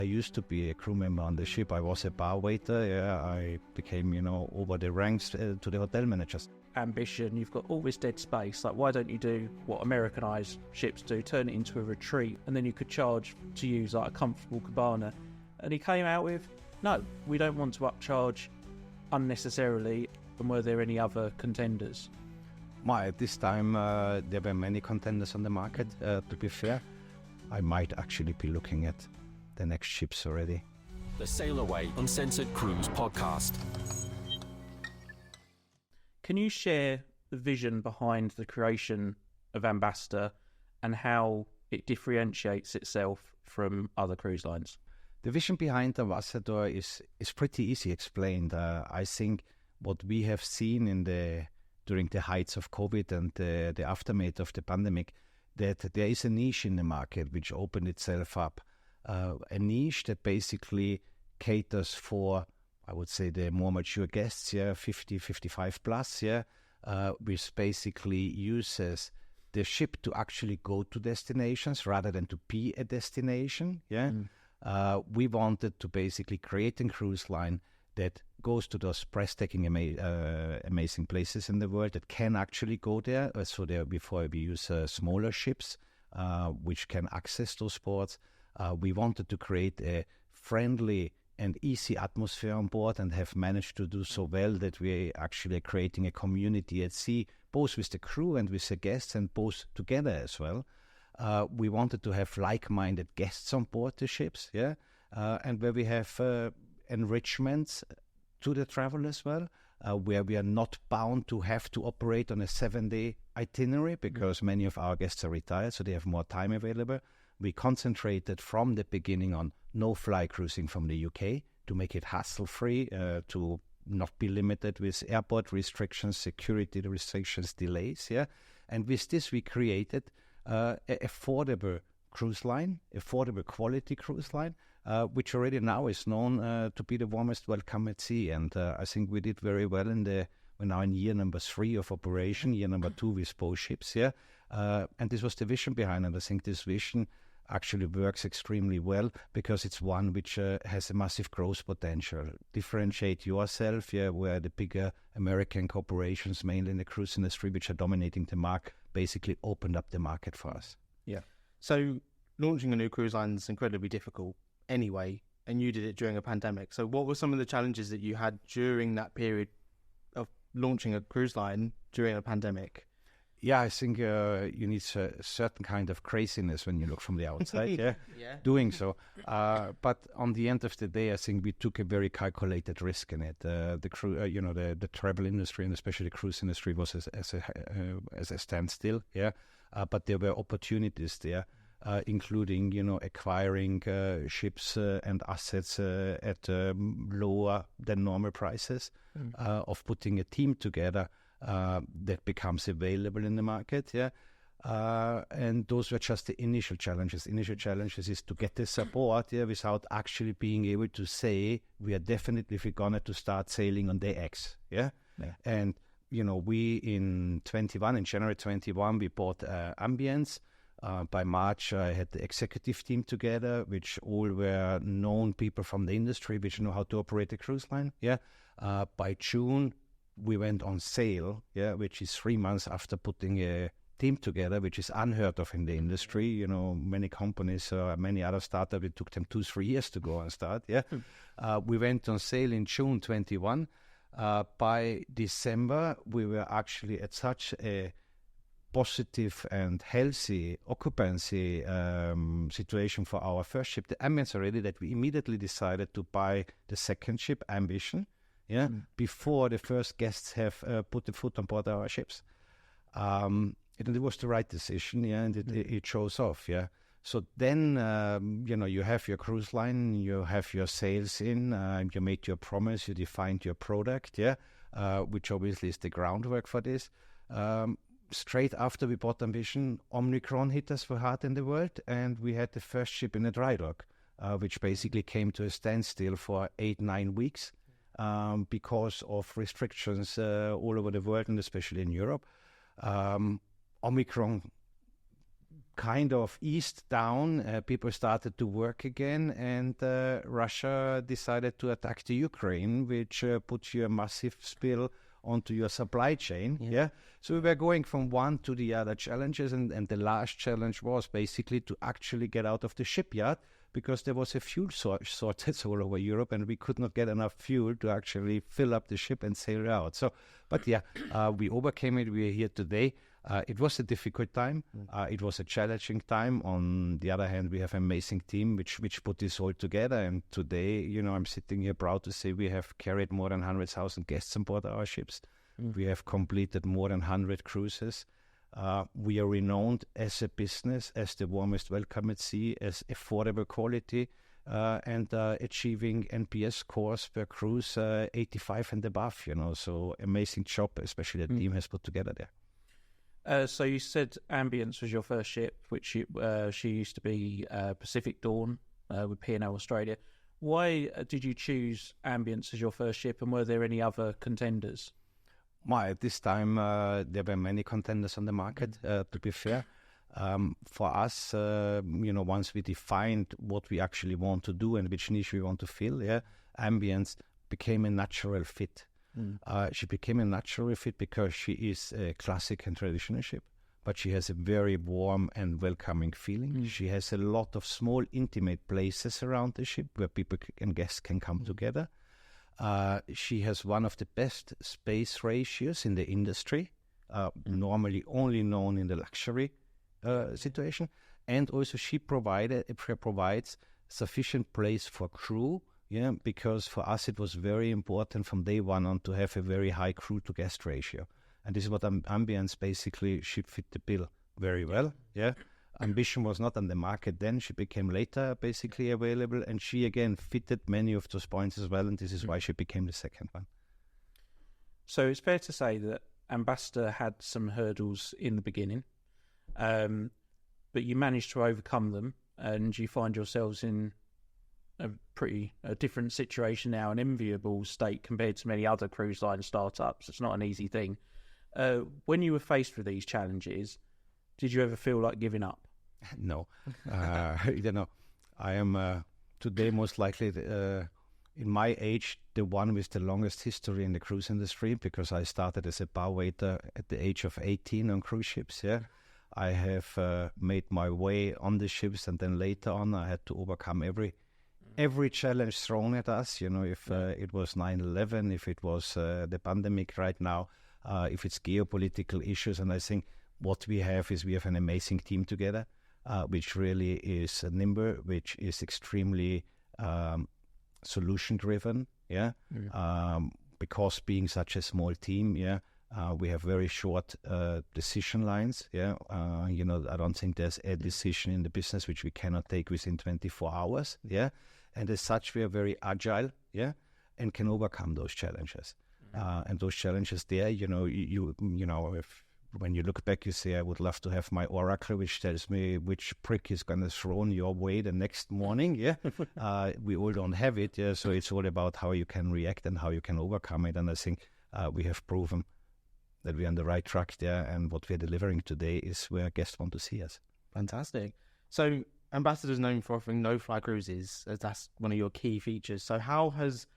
I used to be a crew member on the ship. I was a bar waiter. Yeah, I became, over the ranks to the hotel managers. Ambition, you've got all this dead space. Like, why don't you do what Americanized ships do, turn it into a retreat, and then you could charge to use like a comfortable cabana. And he came out with, no, we don't want to upcharge unnecessarily. And were there any other contenders? At this time, there were many contenders on the market, to be fair. I might actually be looking at the next ships already. The Sail Away Uncensored Cruise Podcast. Can you share the vision behind the creation of Ambassador and how it differentiates itself from other cruise lines? The vision behind Ambassador is pretty easy explained. I think what we have seen during the heights of COVID and the aftermath of the pandemic, that there is a niche in the market which opened itself up. A niche that basically caters for, I would say, the more mature guests, 50, 55 plus, which basically uses the ship to actually go to destinations rather than to be a destination. We wanted to basically create a cruise line that goes to those breathtaking, amazing places in the world that can actually go there. So before we use smaller ships, which can access those ports. We wanted to create a friendly and easy atmosphere on board, and have managed to do so well that we actually are creating a community at sea, both with the crew and with the guests, and both together as well. We wanted to have like-minded guests on board the ships, and where we have enrichments to the travel as well, where we are not bound to have to operate on a 7-day itinerary, because many of our guests are retired, so they have more time available. We concentrated from the beginning on no-fly cruising from the UK to make it hassle-free, to not be limited with airport restrictions, security restrictions, delays. And with this, we created an affordable cruise line, affordable quality cruise line, which already now is known to be the warmest welcome at sea. And I think we did very well we're now in year number 3 of operation, year number 2 with both ships. And this was the vision behind it. I think this vision actually works extremely well, because it's one which has a massive growth potential. Differentiate yourself, where the bigger American corporations, mainly in the cruise industry, which are dominating the market, basically opened up the market for us. So launching a new cruise line is incredibly difficult anyway, and you did it during a pandemic. So what were some of the challenges that you had during that period of launching a cruise line during a pandemic? I think you need a certain kind of craziness when you look from the outside, doing so. But on the end of the day, I think we took a very calculated risk in it. The travel industry, and especially the cruise industry, was as a standstill, but there were opportunities there, including, acquiring ships and assets at lower than normal prices, of putting a team together that becomes available in the market, and those were just the initial challenges. Initial challenges is to get the support, without actually being able to say we are definitely gonna to start sailing on day X, And we in January 21, we bought Ambience. By March, I had the executive team together, which all were known people from the industry, which know how to operate a cruise line. By June, we went on sail, which is 3 months after putting a team together, which is unheard of in the industry. Many companies, many other startups, it took them 2-3 years to go and start. We went on sail in June 21. By December, we were actually at such a positive and healthy occupancy situation for our first ship, the Ambience already, that we immediately decided to buy the second ship, Ambition, before the first guests have put the foot on board our ships. It was the right decision, and it shows off, So then, you have your cruise line, you have your sales in, you made your promise, you defined your product, which obviously is the groundwork for this. Straight after we bought Ambition, Omicron hit us for hard in the world, and we had the first ship in a dry dock, which basically came to a standstill for 8-9 weeks because of restrictions all over the world, and especially in Europe. Omicron kind of eased down. People started to work again, and Russia decided to attack the Ukraine, which puts you a massive spill onto your supply chain. Yeah. So we were going from one to the other challenges, and the last challenge was basically to actually get out of the shipyard, because there was a fuel shortage all over Europe, and we could not get enough fuel to actually fill up the ship and sail out. So, but we overcame it. We are here today. It was a difficult time. It was a challenging time. On the other hand, we have an amazing team which put this all together. And today, I'm sitting here proud to say we have carried more than 100,000 guests on board our ships. We have completed more than 100 cruises. We are renowned as a business, as the warmest welcome at sea, as affordable quality, and achieving NPS scores per cruise 85 and above. So amazing job, especially the team has put together there. So you said Ambience was your first ship, which she used to be Pacific Dawn with P&O Australia. Why did you choose Ambience as your first ship, and were there any other contenders? Well, at this time, there were many contenders on the market, to be fair. For us, once we defined what we actually want to do and which niche we want to fill, Ambience became a natural fit. She became a natural fit because she is a classic and traditional ship, but she has a very warm and welcoming feeling. She has a lot of small, intimate places around the ship where people and guests can come together. She has one of the best space ratios in the industry, normally only known in the luxury situation. And also she provides sufficient place for crew, because for us it was very important from day one on to have a very high crew to guest ratio. And this is what Ambience basically should fit the bill very well. Ambition was not on the market then. She became later basically available, and she again fitted many of those points as well, and this is why she became the second one. So it's fair to say that Ambassador had some hurdles in the beginning, but you managed to overcome them, and you find yourselves in a different situation now, an enviable state compared to many other cruise line startups. It's not an easy thing. When you were faced with these challenges, did you ever feel like giving up? No. I am today most likely, in my age, the one with the longest history in the cruise industry, because I started as a bar waiter at the age of 18 on cruise ships. I have made my way on the ships, and then later on I had to overcome every challenge thrown at us. If it was 9/11, if it was the pandemic right now, if it's geopolitical issues. And I think what we have an amazing team together, which really is nimble, which is extremely solution-driven, because being such a small team, we have very short decision lines, I don't think there's a decision in the business which we cannot take within 24 hours, and as such, we are very agile, and can overcome those challenges. And those challenges there, if when you look back, you say, I would love to have my oracle, which tells me which prick is going to thrown your way the next morning. We all don't have it. So it's all about how you can react and how you can overcome it. And I think we have proven that we're on the right track there. And what we're delivering today is where guests want to see us. Fantastic. So Ambassador is known for offering no-fly cruises, as that's one of your key features. So how has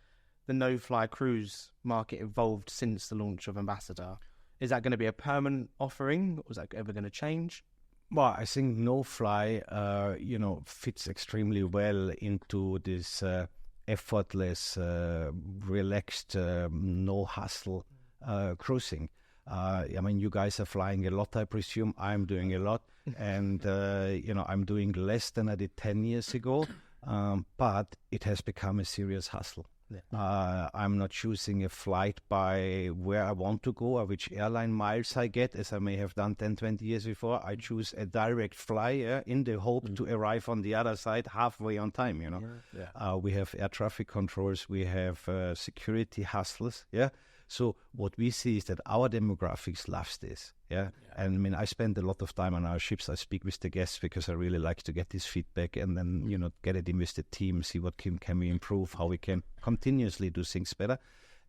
the no-fly cruise market evolved since the launch of Ambassador? Is that going to be a permanent offering, or is that ever going to change? Well, I think no-fly, fits extremely well into this effortless, relaxed, no-hustle cruising. You guys are flying a lot, I presume. I'm doing a lot, and I'm doing less than I did 10 years ago, but it has become a serious hustle. I'm not choosing a flight by where I want to go or which airline miles I get, as I may have done 10, 20 years before. I choose a direct fly in the hope to arrive on the other side halfway on time, We have air traffic controls, we have security hustles, So what we see is that our demographics loves this, And I spend a lot of time on our ships. I speak with the guests because I really like to get this feedback and then, get it in with the team, see what can we improve, how we can continuously do things better.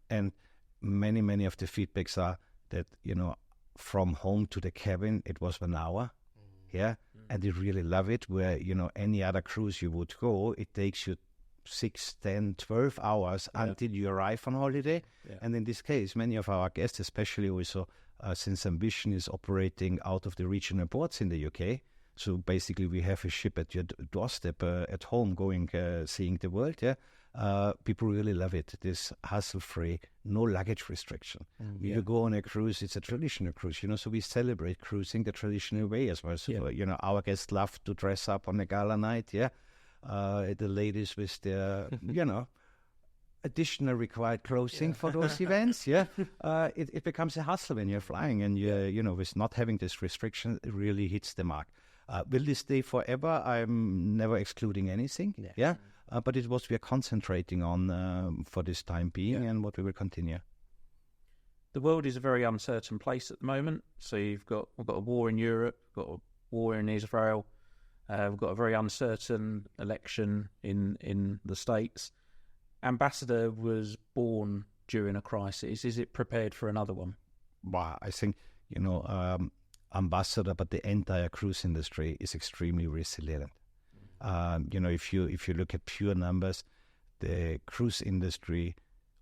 And many of the feedbacks are that, from home to the cabin, it was 1 hour. yeah, and they really love it. Where, any other cruise you would go, it takes you 6, 10, 12 hours until you arrive on holiday. Yeah. And in this case, many of our guests, especially also since Ambition is operating out of the regional ports in the UK, so basically we have a ship at your doorstep at home going, seeing the world, people really love it. This hassle-free, no luggage restriction. You go on a cruise, it's a traditional cruise, so we celebrate cruising the traditional way as well. So, our guests love to dress up on a gala night, the ladies with their, additional required clothing for those events, it becomes a hassle when you're flying, and with not having this restriction, it really hits the mark. Will this stay forever? I'm never excluding anything, but it's what we are concentrating on for this time being, and what we will continue. The world is a very uncertain place at the moment. So we've got a war in Europe, we've got a war in Israel, we've got a very uncertain election in the States. Ambassador was born during a crisis. Is it prepared for another one? Well, I think, Ambassador, but the entire cruise industry is extremely resilient. If you look at pure numbers, the cruise industry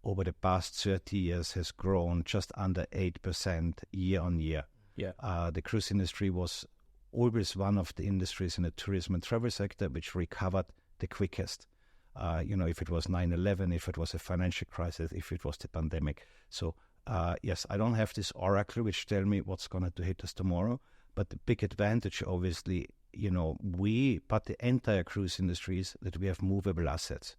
over the past 30 years has grown just under 8% year on year. The cruise industry was always one of the industries in the tourism and travel sector which recovered the quickest. If it was 9/11, if it was a financial crisis, if it was the pandemic. So, yes, I don't have this oracle which tell me what's going to hit us tomorrow. But the big advantage, obviously, but the entire cruise industry is that we have movable assets.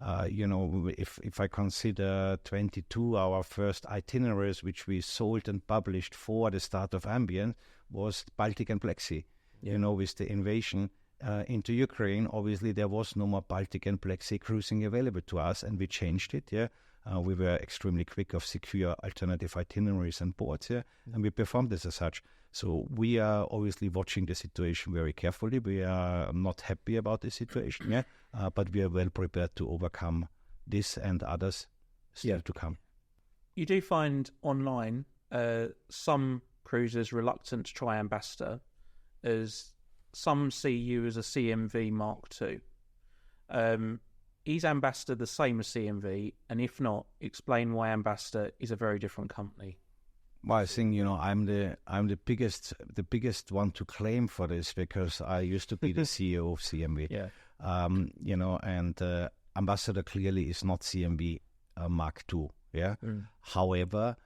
If I consider 22, our first itineraries, which we sold and published for the start of Ambient, was Baltic and Black Sea. With the invasion into Ukraine, obviously there was no more Baltic and Black Sea cruising available to us, and we changed it. We were extremely quick of secure alternative itineraries and ports, and we performed this as such. So we are obviously watching the situation very carefully. We are not happy about the situation, but we are well prepared to overcome this and others still to come. You do find online some cruisers reluctant to try Ambassador, as some see you as a CMV Mark II. Is Ambassador the same as CMV? And if not, explain why Ambassador is a very different company. Well, I think I'm the biggest one to claim for this, because I used to be the CEO of CMV. And Ambassador clearly is not CMV Mark II. However,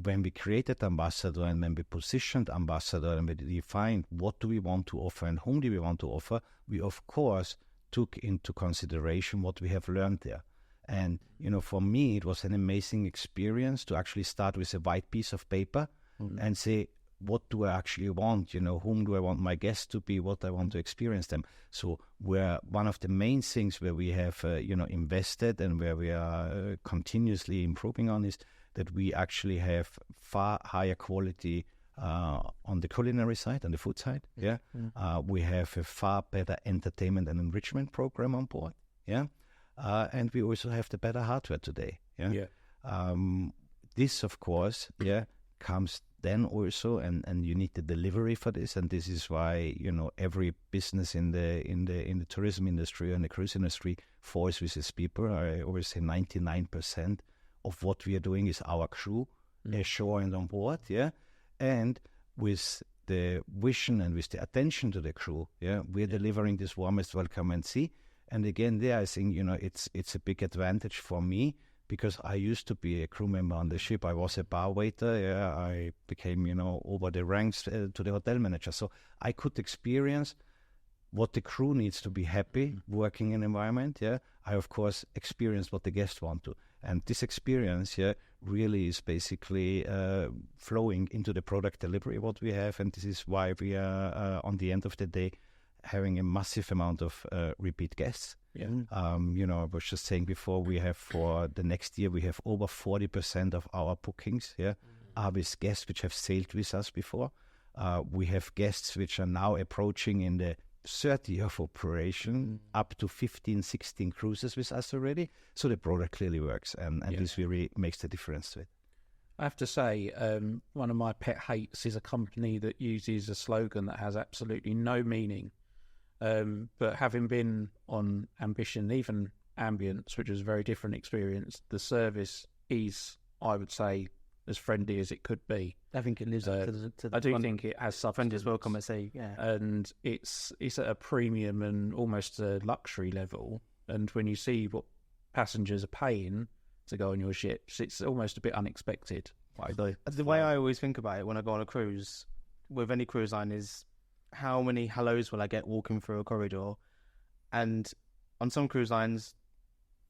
when we created Ambassador and when we positioned Ambassador and we defined what do we want to offer and whom do we want to offer, we of course took into consideration what we have learned there. And, for me, it was an amazing experience to actually start with a white piece of paper and say, what do I actually want? Whom do I want my guests to be? What I want to experience them. So where one of the main things where we have, invested and where we are continuously improving on is that we actually have far higher quality on the culinary side, on the food side. We have a far better entertainment and enrichment program on board. And we also have the better hardware today. This, of course, comes then also, and you need the delivery for this, and this is why every business in the tourism industry and the cruise industry falls with its people. I always say 99% of what we are doing is our crew, ashore and on board, and with the vision and with the attention to the crew, we're delivering this warmest welcome and sea. And again, there I think it's a big advantage for me, because I used to be a crew member on the ship. I was a bar waiter. I became over the ranks to the hotel manager. So I could experience what the crew needs to be happy working in an environment. I of course experienced what the guests want to, and this experience really is basically flowing into the product delivery what we have, and this is why we are on the end of the day having a massive amount of repeat guests. I was just saying before, we have for the next year, we have over 40% of our bookings are with guests which have sailed with us before. We have guests which are now approaching in the 30 of operation, up to 15, 16 cruises with us already. So the product clearly works, and this really makes the difference to it. I have to say, one of my pet hates is a company that uses a slogan that has absolutely no meaning. But having been on Ambition, even Ambience, which was a very different experience, the service is, I would say, as friendly as it could be. I think it lives up to the I do think it has substance. Friend is welcome, I say, yeah. And it's at a premium and almost a luxury level. And when you see what passengers are paying to go on your ships, it's almost a bit unexpected. The way I always think about it when I go on a cruise, with any cruise line, is how many hellos will I get walking through a corridor? And on some cruise lines,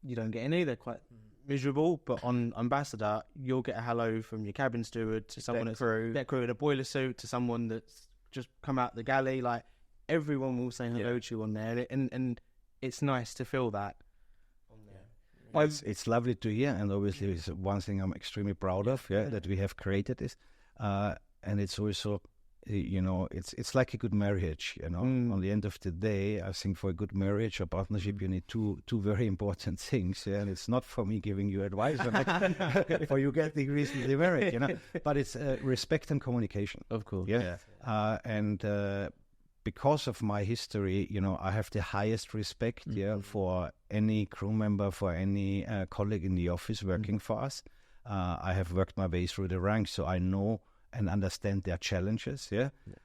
you don't get any. They're quite miserable. But on Ambassador, you'll get a hello from your cabin steward to someone that's deck crew in a boiler suit to someone that's just come out the galley. Like, everyone will say hello to you on there, and it's nice to feel that. It's lovely to hear, and obviously it's one thing I'm extremely proud of, that we have created this, and it's also, it's like a good marriage, On the end of the day, I think for a good marriage or partnership, you need two very important things, and it's not for me giving you advice, for you getting recently married, but it's respect and communication, of course, and because of my history, I have the highest respect for any crew member, for any colleague in the office working for us. I have worked my way through the ranks, so I know and understand their challenges,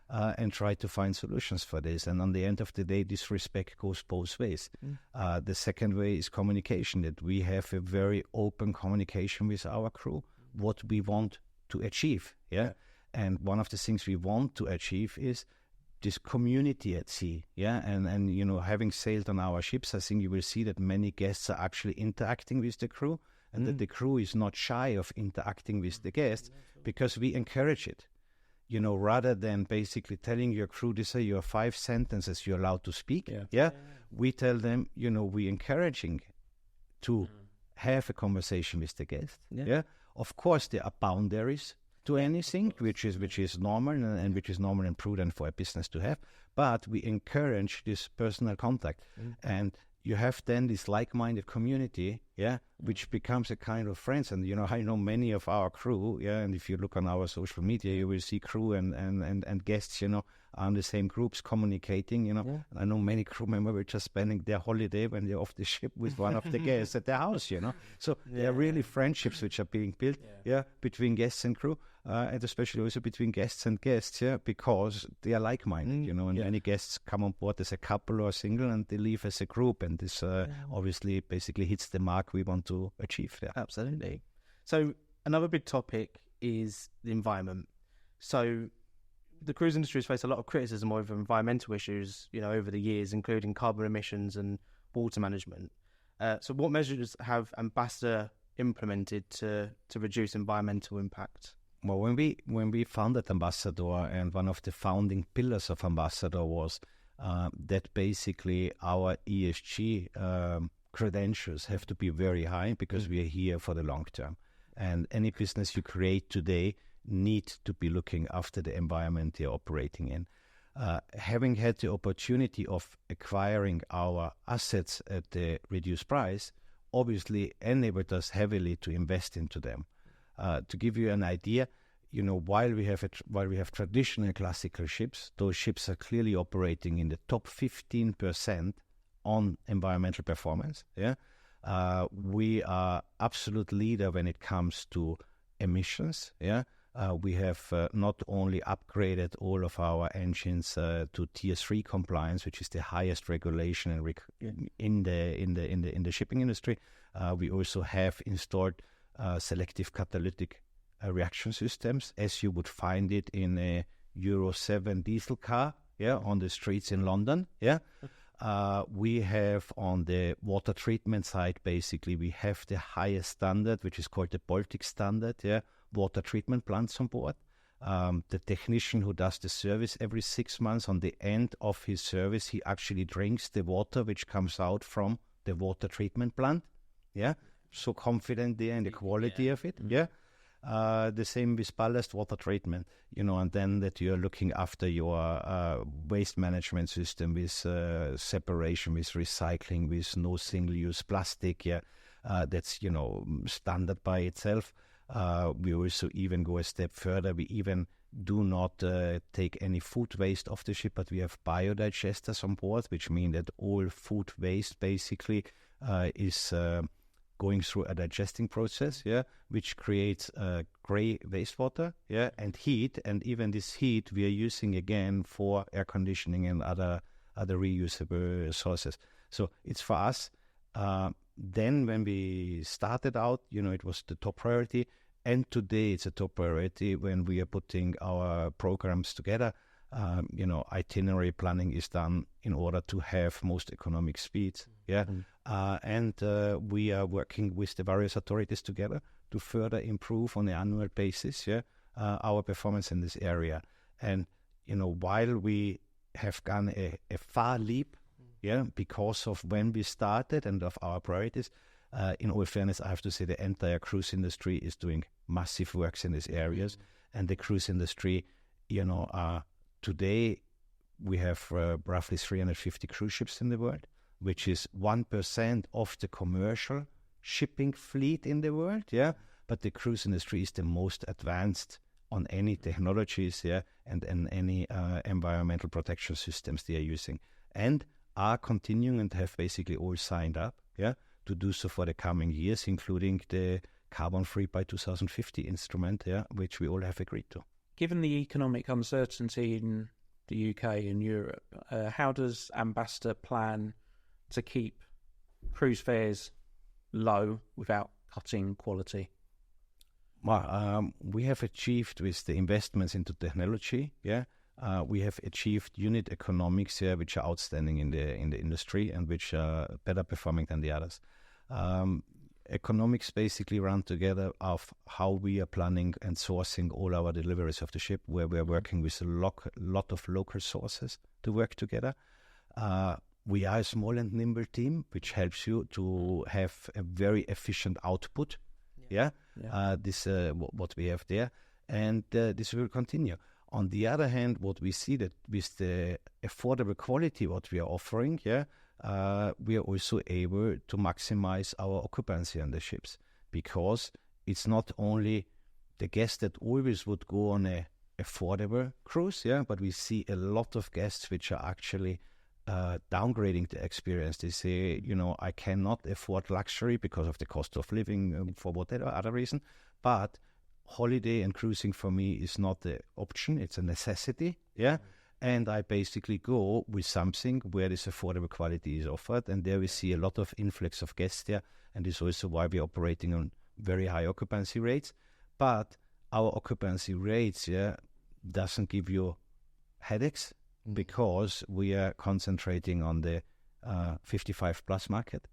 and try to find solutions for this. And on the end of the day, this respect goes both ways. The second way is communication, that we have a very open communication with our crew, what we want to achieve, And one of the things we want to achieve is this community at sea, and having sailed on our ships, I think you will see that many guests are actually interacting with the crew, and that the crew is not shy of interacting with the guests, because we encourage it, rather than basically telling your crew, these are your 5 sentences you're allowed to speak, we tell them, we're encouraging to have a conversation with the guest, Of course, there are boundaries to anything, which is normal and which is normal and prudent for a business to have, but we encourage this personal contact, and you have then this like-minded community, which becomes a kind of friends. And I know many of our crew, and if you look on our social media, you will see crew and guests, are in the same groups communicating. I know many crew members were just spending their holiday when they're off the ship with one of the guests at their house. So there are really friendships which are being built, between guests and crew. And especially also between guests and guests, because they are like-minded, and many guests come on board as a couple or single, and they leave as a group, and this obviously basically hits the mark we want to achieve. Absolutely. So another big topic is the environment. So the cruise industry has faced a lot of criticism over environmental issues, over the years, including carbon emissions and water management. So what measures have Ambassador implemented to reduce environmental impact? Well, when we founded Ambassador, and one of the founding pillars of Ambassador was that basically our ESG credentials have to be very high, because we are here for the long term. And any business you create today need to be looking after the environment you're operating in. Having had the opportunity of acquiring our assets at a reduced price, obviously enabled us heavily to invest into them. To give you an idea, while we have traditional classical ships, those ships are clearly operating in the top 15% on environmental performance. We are absolute leader when it comes to emissions. We have not only upgraded all of our engines to Tier 3 compliance, which is the highest regulation in the shipping industry. We also have installed selective catalytic reaction systems, as you would find it in a Euro 7 diesel car, on the streets in London. We have on the water treatment side, basically, we have the highest standard, which is called the Baltic standard, water treatment plants on board. The technician who does the service every 6 months, on the end of his service, he actually drinks the water which comes out from the water treatment plant. So confident there in the quality of it. The same with ballast water treatment, and then that you're looking after your waste management system with separation, with recycling, with no single-use plastic. That's, standard by itself. We also even go a step further. We even do not take any food waste off the ship, but we have biodigesters on board, which mean that all food waste basically is going through a digesting process, which creates gray wastewater, and heat. And even this heat we are using again for air conditioning and other reusable sources. So it's for us. Then when we started out, it was the top priority. And today it's a top priority when we are putting our programs together. Itinerary planning is done in order to have most economic speeds. And we are working with the various authorities together to further improve on an annual basis our performance in this area. And while we have gone a far leap because of when we started and of our priorities, in all fairness, I have to say the entire cruise industry is doing massive works in these areas. And the cruise industry, today we have roughly 350 cruise ships in the world, which is 1% of the commercial shipping fleet in the world. But the cruise industry is the most advanced on any technologies, and any environmental protection systems they are using, and are continuing and have basically all signed up, to do so for the coming years, including the carbon-free by 2050 instrument, which we all have agreed to. Given the economic uncertainty in the UK and Europe, how does Ambassador plan to keep cruise fares low without cutting quality? Well, we have achieved with the investments into technology, we have achieved unit economics here, which are outstanding in the industry and which are better performing than the others. Economics basically run together of how we are planning and sourcing all our deliveries of the ship, where we are working with a lot of local sources to work together. We are a small and nimble team, which helps you to have a very efficient output. This what we have there, and this will continue. On the other hand, what we see that with the affordable quality what we are offering, we are also able to maximize our occupancy on the ships, because it's not only the guests that always would go on a affordable cruise, but we see a lot of guests which are actually downgrading the experience. They say, I cannot afford luxury because of the cost of living for whatever other reason, but holiday and cruising for me is not the option, it's a necessity, and I basically go with something where this affordable quality is offered, and there we see a lot of influx of guests there, and this is also why we're operating on very high occupancy rates. But our occupancy rates doesn't give you headaches, because we are concentrating on the 55 plus market.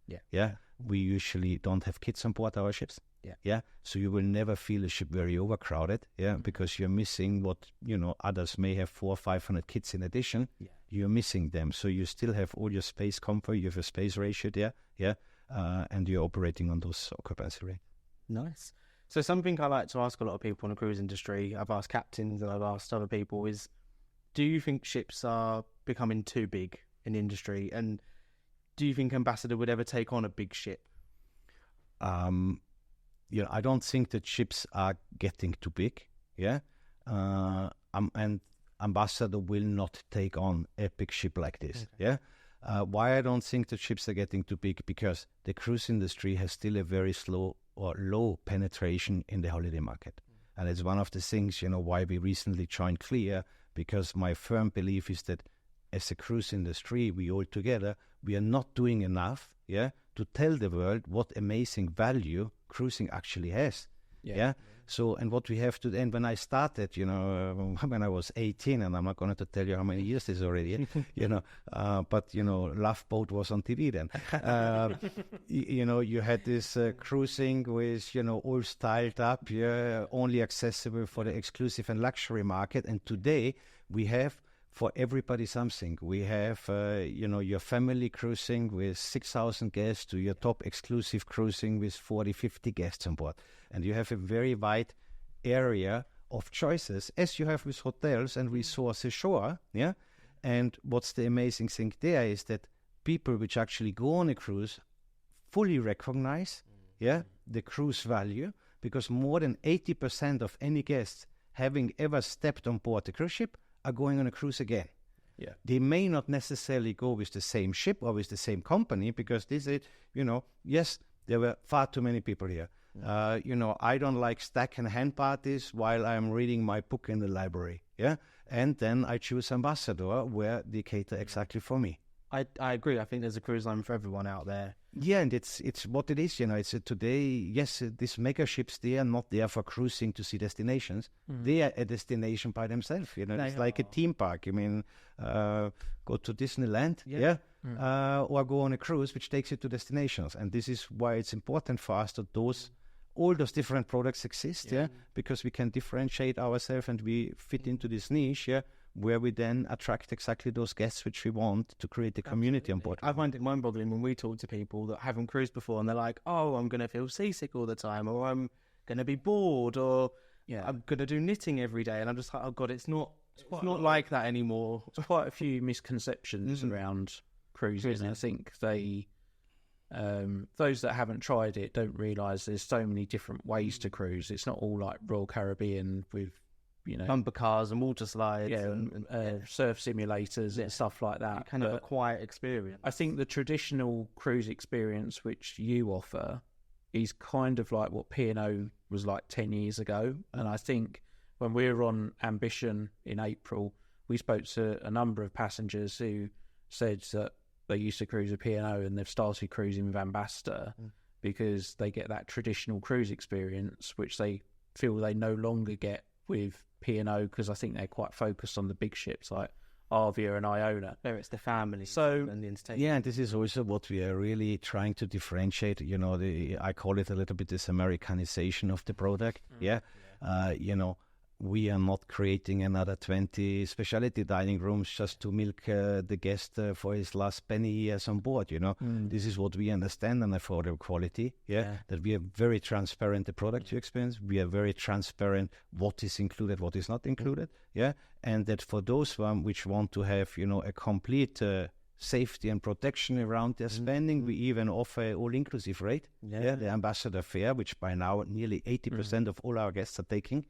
We usually don't have kids on board our ships. So you will never feel a ship very overcrowded, because you're missing what, others may have 400 or 500 kids in addition. You're missing them. So you still have all your space comfort, you have a space ratio there, and you're operating on those occupancy rates. Nice. So something I like to ask a lot of people in the cruise industry, I've asked captains and I've asked other people, is do you think ships are becoming too big in the industry? And do you think Ambassador would ever take on a big ship? I don't think that ships are getting too big, and Ambassador will not take on a big ship like this, Why I don't think that ships are getting too big? Because the cruise industry has still a very slow or low penetration in the holiday market. And it's one of the things, why we recently joined Clear, because my firm belief is that as a cruise industry, we all together, we are not doing enough, to tell the world what amazing value cruising actually has. So, and what we have to, and when I started, when I was 18, and I'm not going to tell you how many years this is already, but, Love Boat was on TV then. You had this cruising with, all styled up, only accessible for the exclusive and luxury market. And today we have for everybody something. We have, your family cruising with 6,000 guests to your top exclusive cruising with 40, 50 guests on board. And you have a very wide area of choices, as you have with hotels and resorts ashore, And what's the amazing thing there is that people which actually go on a cruise fully recognize, the cruise value, because more than 80% of any guests having ever stepped on board a cruise ship are going on a cruise again. Yeah. They may not necessarily go with the same ship or with the same company, because this is, yes, there were far too many people here. I don't like stack and hand parties while I'm reading my book in the library. Yeah. And then I choose Ambassador, where they cater exactly for me. I agree. I think there's a cruise line for everyone out there. Yeah, and it's what it is. It's today. Yes, these mega ships, they are not there for cruising to see destinations. They are a destination by themselves. It's like a theme park. Go to Disneyland, or go on a cruise, which takes you to destinations. And this is why it's important for us that all those different products exist. Because we can differentiate ourselves and we fit into this niche. Where we then attract exactly those guests which we want to create a community on board. I find it mind-boggling when we talk to people that haven't cruised before and they're like, oh, I'm going to feel seasick all the time, or I'm going to be bored, or I'm going to do knitting every day. And I'm just like, oh, God, it's not like that anymore. There's quite a few misconceptions around cruising. And I think those that haven't tried it don't realise there's so many different ways to cruise. It's not all like Royal Caribbean with bumper cars and water slides, and surf simulators and stuff like that. You can have a quiet experience. I think the traditional cruise experience which you offer is kind of like what P&O was like 10 years ago. And I think when we were on Ambition in April, we spoke to a number of passengers who said that they used to cruise with P&O and they've started cruising with Ambassador because they get that traditional cruise experience, which they feel they no longer get with P&O, because I think they're quite focused on the big ships like Arvia and Iona. Where it's the family and the entertainment. Yeah, and this is also what we are really trying to differentiate. I call it a little bit this Americanization of the product. We are not creating another 20 specialty dining rooms just to milk the guest for his last penny years on board, This is what we understand on affordable quality, that we are very transparent, the product you experience. We are very transparent what is included, what is not included, and that for those which want to have, a complete safety and protection around their spending, we even offer all-inclusive rate, the Ambassador fare, which by now nearly 80% of all our guests are taking,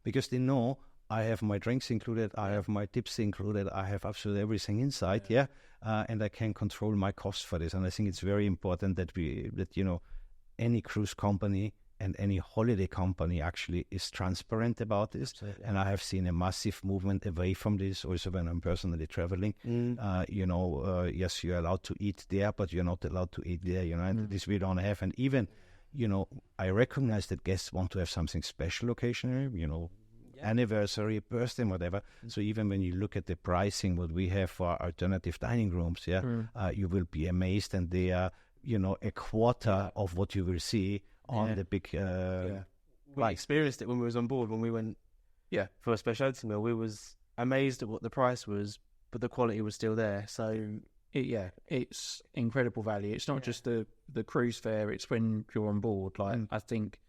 because they know I have my drinks included, I have my tips included, I have absolutely everything inside, and I can control my costs for this. And I think it's very important that any cruise company and any holiday company actually is transparent about this. Absolutely. And I have seen a massive movement away from this also when I'm personally traveling. Yes, you're allowed to eat there, but you're not allowed to eat there, and this we don't have. And even I recognize that guests want to have something special occasionally, anniversary, birthday, whatever. So even when you look at the pricing, what we have for alternative dining rooms, you will be amazed, and they are, a quarter of what you will see on the big. We experienced it when we was on board. When we went, for a specialty meal, we was amazed at what the price was, but the quality was still there. So. It's incredible value. It's not just the cruise fare, it's when you're on board. Like I think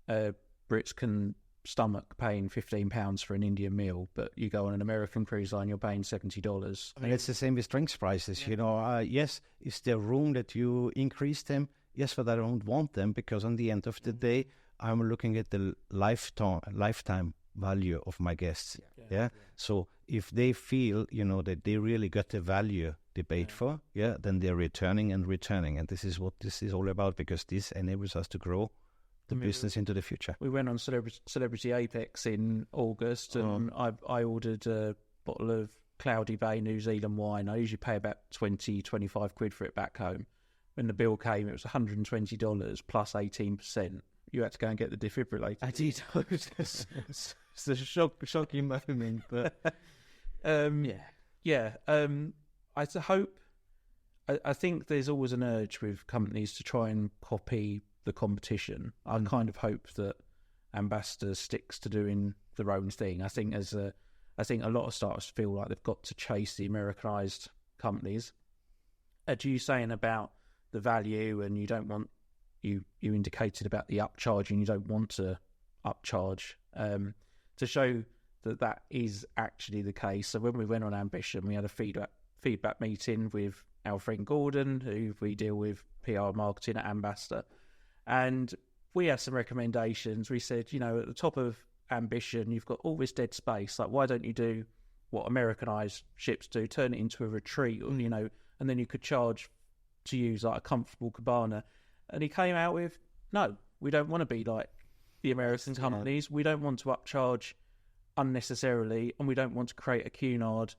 Brits can stomach paying £15 for an Indian meal, but you go on an American cruise line, you're paying $70. And it's the same with drinks prices. Yes, is there room that you increase them? Yes, but I don't want them, because on the end of the day, I'm looking at the lifetime value of my guests. So if they feel, that they really got the value they paid for, then they're returning. And this is what this is all about, because this enables us to grow the business into the future. We went on Celebrity Apex in August, and I ordered a bottle of Cloudy Bay New Zealand wine. I usually pay about 25 quid for it back home. When the bill came, it was $120 plus 18%. You had to go and get the defibrillator. I did. It's a shocking moment, but I think there's always an urge with companies to try and copy the competition. I kind of hope that Ambassador sticks to doing their own thing. I think a lot of startups feel like they've got to chase the Americanized companies. As you saying about the value, and you don't want you indicated about the upcharging, you don't want to upcharge, to show that is actually the case. So when we went on Ambition, we had a feedback meeting with our friend Gordon, who we deal with PR marketing at Ambassador, and we had some recommendations. We said, at the top of ambition, you've got all this dead space. Like, why don't you do what Americanized ships do, turn it into a retreat, or, and then you could charge to use like a comfortable cabana. And he came out with, no, we don't want to be like the American companies. We don't want to upcharge unnecessarily, and we don't want to create a Cunard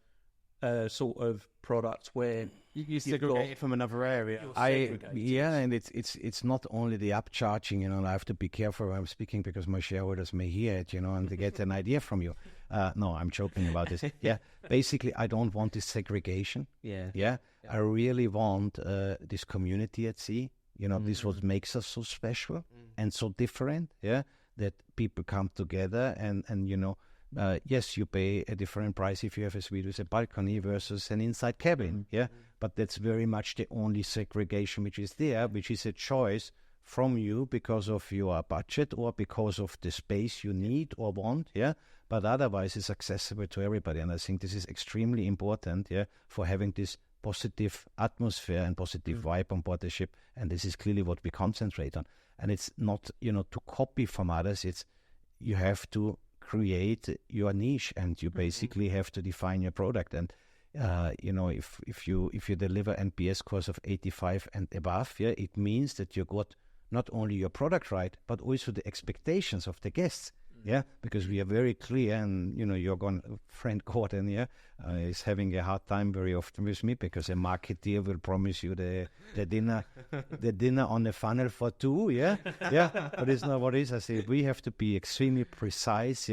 sort of product where you segregate it from another area. And it's not only the upcharging. I have to be careful when I'm speaking because my shareholders may hear it, and they get an idea from you. No, I'm joking about this. Yeah, basically, I don't want this segregation. Yeah. I really want this community at sea. This is what makes us so special and so different. Yeah, that people come together and yes, you pay a different price if you have a suite with a balcony versus an inside cabin. But that's very much the only segregation which is there, which is a choice from you because of your budget or because of the space you need or want. But otherwise it's accessible to everybody, and I think this is extremely important. For having this positive atmosphere and positive vibe on board the ship, and this is clearly what we concentrate on. And it's not to copy from others. It's you have to create your niche, and you basically have to define your product. And if you deliver NPS scores of 85 and above, it means that you got not only your product right, but also the expectations of the guests. Because we are very clear, and your friend Gordon is having a hard time very often with me because a marketeer will promise you the dinner on the funnel for two. But it's not what it is. I say we have to be extremely precise.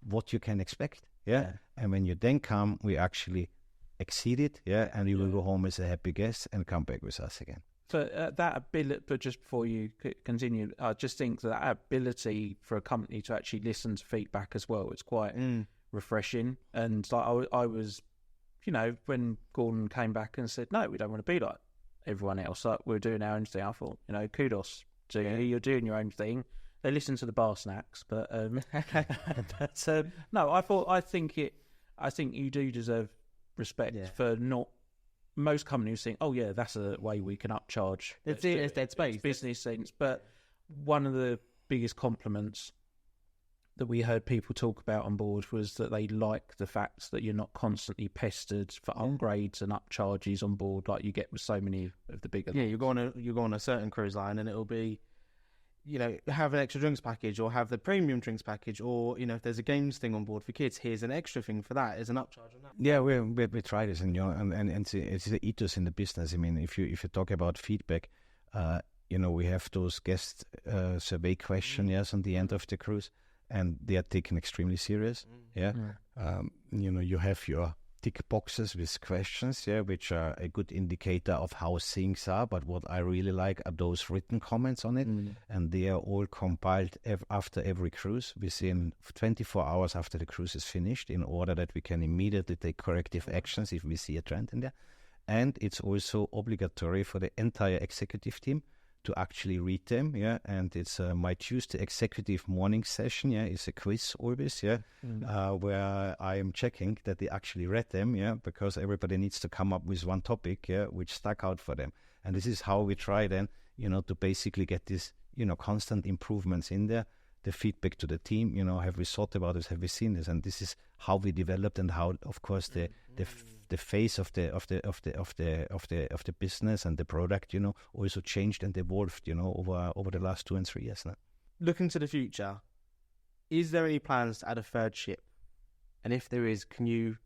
What you can expect. And when you then come, we actually exceed it. And you will go home as a happy guest and come back with us again. But that ability, but just before you continue, I just think that ability for a company to actually listen to feedback as well, it's quite refreshing. And like I was, when Gordon came back and said, no, we don't want to be like everyone else, like we're doing our own thing, I thought, kudos to you, you're doing your own thing. They listen to the bar snacks, but no, I think you do deserve respect for not. Most companies think, oh yeah, that's a way we can upcharge. It's dead space. It's business sense. But one of the biggest compliments that we heard people talk about on board was that they like the fact that you're not constantly pestered for upgrades and upcharges on board like you get with so many of the bigger. Yeah, you go on a certain cruise line and it'll be, have an extra drinks package or have the premium drinks package, or if there's a games thing on board for kids, here's an extra thing for that. There's an upcharge on that. Yeah, we try this, and it's the ethos in the business. I mean, if you talk about feedback, we have those guest survey questionnaires on the end of the cruise, and they are taken extremely serious. You have your tick boxes with questions, which are a good indicator of how things are. But what I really like are those written comments on it, and they are all compiled after every cruise, within 24 hours after the cruise is finished, in order that we can immediately take corrective actions if we see a trend in there. And it's also obligatory for the entire executive team to actually read them, and it's my Tuesday executive morning session, is a quiz always, where I am checking that they actually read them, because everybody needs to come up with one topic, which stuck out for them. And this is how we try then, to basically get this, constant improvements in there, the feedback to the team, have we thought about this, have we seen this, and this is how we developed, and how, of course, the face of the business and the product, also changed and evolved, over the last 2 and 3 years now. Looking to the future, is there any plans to add a third ship? And if there is, can you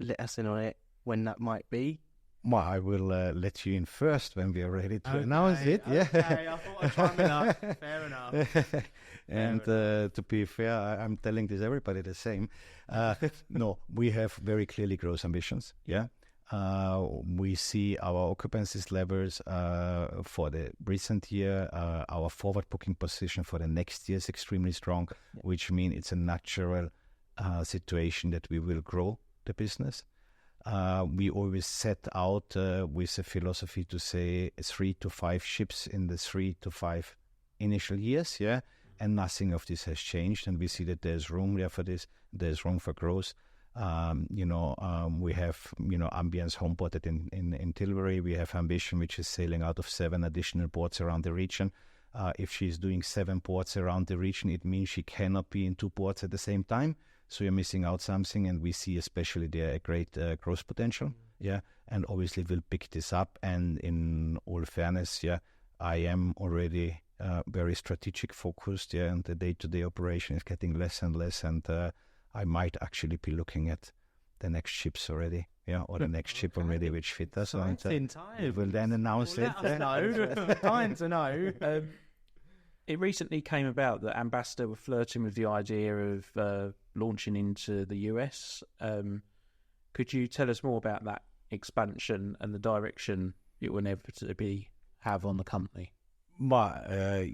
let us in on it when that might be? Well, I will let you in first when we are ready to announce it. Okay, I thought I'd chime in up. Fair enough. And to be fair, I'm telling this everybody the same. No, we have very clearly growth ambitions. We see our occupancy levels for the recent year, our forward booking position for the next year is extremely strong, which means it's a natural situation that we will grow the business. We always set out with a philosophy to say 3 to 5 ships in the 3 to 5 initial years, and nothing of this has changed, and we see that there's room there for this, there's room for growth. We have, Ambience homeported in Tilbury. We have Ambition, which is sailing out of 7 additional ports around the region. If she's doing 7 ports around the region, it means she cannot be in 2 ports at the same time. So you're missing out something, and we see especially there a great growth potential. Yeah, and obviously we'll pick this up. And in all fairness, I am already very strategic focused. Yeah, and the day-to-day operation is getting less and less, and I might actually be looking at the next ships already. Yeah, or the next ship already which fit us. So it's in time. We'll then announce it. Let us know. Time to know. It recently came about that Ambassador were flirting with the idea of launching into the US. Could you tell us more about that expansion and the direction it will inevitably have on the company? Well,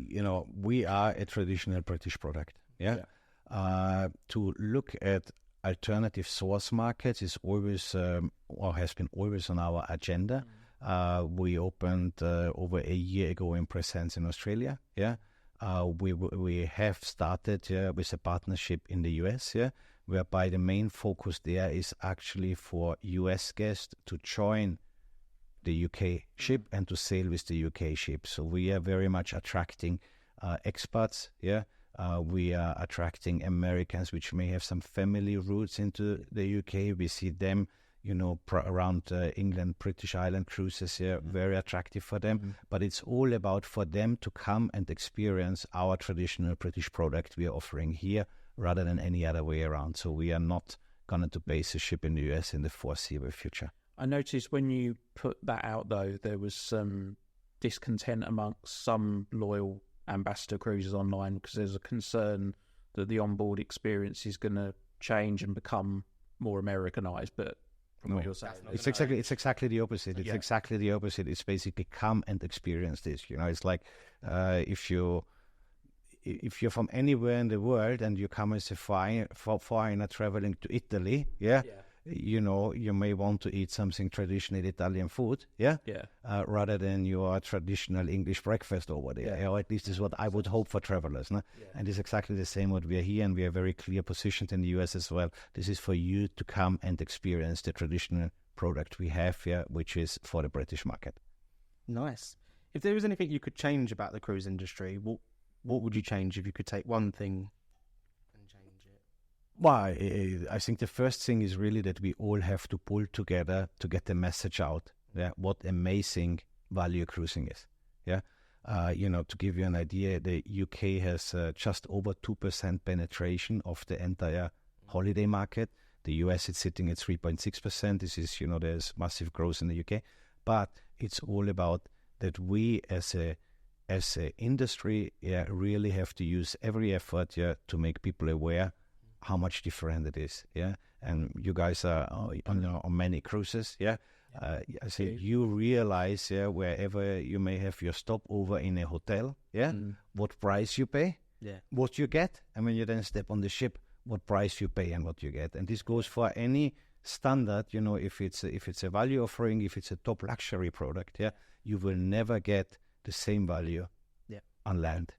we are a traditional British product. Yeah. To look at alternative source markets is always or has been always on our agenda. We opened over a year ago in presence in Australia. Yeah. We have started with a partnership in the US, whereby the main focus there is actually for US guests to join the UK ship and to sail with the UK ship. So we are very much attracting expats. We are attracting Americans which may have some family roots into the UK. We see them, around England, British Island cruises, very attractive for them. But it's all about for them to come and experience our traditional British product we are offering here rather than any other way around. So we are not going to base a ship in the US in the foreseeable future. I noticed when you put that out, though, there was some discontent amongst some loyal Ambassador cruisers online because there's a concern that the onboard experience is going to change and become more Americanized. But from what you're saying, it's exactly the opposite. It's exactly the opposite. It's basically come and experience this. It's like if you're from anywhere in the world and you come as a foreigner traveling to Italy, you may want to eat something traditional Italian food, rather than your traditional English breakfast over there. Or at least is what I would hope for travelers. No? And it's exactly the same what we are here, and we are very clear positioned in the US as well. This is for you to come and experience the traditional product we have here, which is for the British market. Nice. If there was anything you could change about the cruise industry, what would you change if you could take one thing? Well, I think the first thing is really that we all have to pull together to get the message out. What amazing value cruising is. To give you an idea, the UK has just over 2% penetration of the entire holiday market. The US is sitting at 3.6%. This is, there's massive growth in the UK, but it's all about that we as a industry really have to use every effort to make people aware how much different it is, and you guys are on many cruises, I say you realize, wherever you may have your stopover in a hotel, what price you pay, what you get, and when you then step on the ship, what price you pay and what you get. And this goes for any standard, if it's a value offering, if it's a top luxury product, you will never get the same value on land,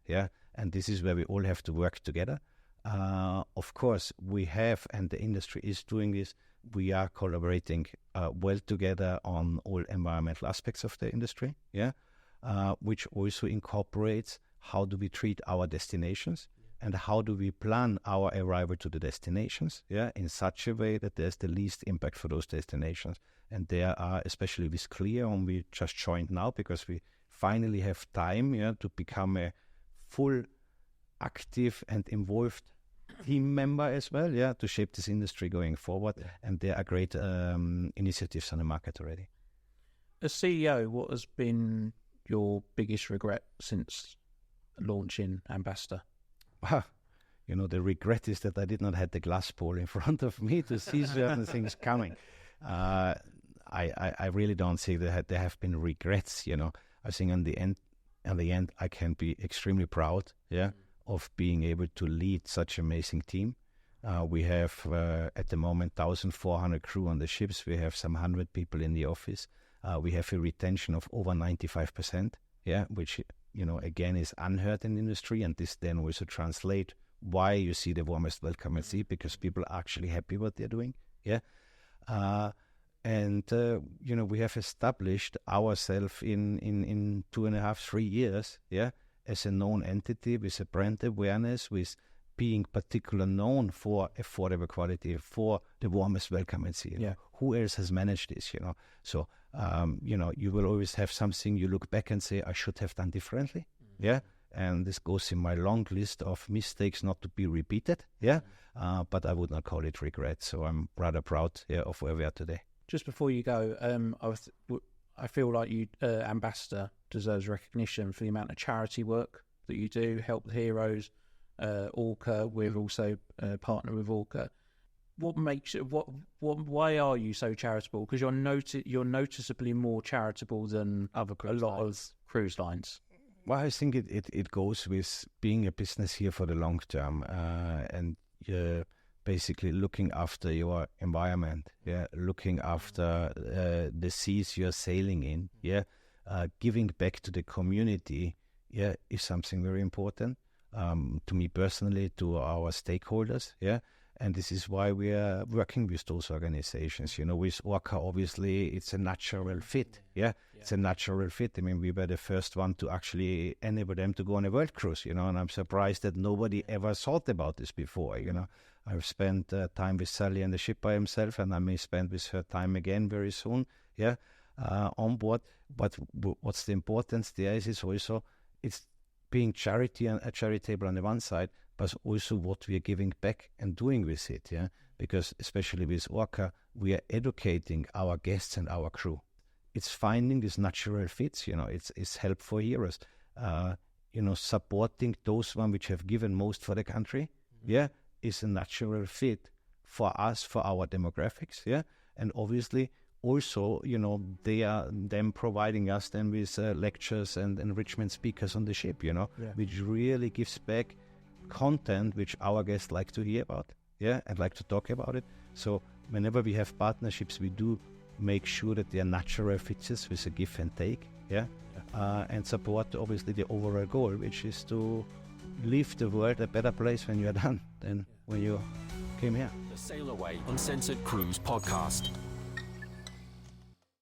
and this is where we all have to work together. Of course, we have, and the industry is doing this, we are collaborating well together on all environmental aspects of the industry, which also incorporates how do we treat our destinations and how do we plan our arrival to the destinations, in such a way that there's the least impact for those destinations. And there are, especially with Clear, and we just joined now because we finally have time to become a full active and involved team member as well, to shape this industry going forward. And there are great initiatives on the market already. As CEO, what has been your biggest regret since launching Ambassador? The regret is that I did not have the glass ball in front of me to see certain things coming. I really don't see that there have been regrets. I think in the end, I can be extremely proud, of being able to lead such an amazing team. We have at the moment 1,400 crew on the ships. We have some 100 people in the office. We have a retention of over 95%, which again is unheard in the industry, and this then also translate why you see the warmest welcome at sea, because people are actually happy what they're doing. We have established ourselves in 2.5-3 years, as a known entity with a brand awareness, with being particularly known for affordable quality, for the warmest welcome at sea. Who else has managed this, So, you will always have something you look back and say, I should have done differently. And this goes in my long list of mistakes not to be repeated. But I would not call it regret. So I'm rather proud of where we are today. Just before you go, I feel like you, Ambassador, deserves recognition for the amount of charity work that you do, help the heroes, Orca. We're also partner with Orca. What makes it? Why are you so charitable? Because you're noticeably more charitable than a lot of cruise lines. Well, I think it goes with being a business here for the long term, and basically looking after your environment, looking after the seas you're sailing in, giving back to the community, is something very important to me personally, to our stakeholders, and this is why we are working with those organizations. With Orca, obviously, it's a natural fit, It's a natural fit. I mean, we were the first one to actually enable them to go on a world cruise, and I'm surprised that nobody ever thought about this before, I've spent time with Sally on the ship by himself, and I may spend with her time again very soon, on board. But what's the importance there is also, it's being charitable on the one side, but also what we are giving back and doing with it, Because especially with Orca, we are educating our guests and our crew. It's finding these natural fits, it's help for heroes, supporting those one which have given most for the country, is a natural fit for us, for our demographics, and obviously also, they are them providing us then with lectures and enrichment speakers on the ship, which really gives back content which our guests like to hear about, and like to talk about it. So whenever we have partnerships, we do make sure that they are natural fits with a give and take, and support obviously the overall goal, which is to leave the world a better place when you are done than when you came here. The Sail Away Uncensored Cruise Podcast.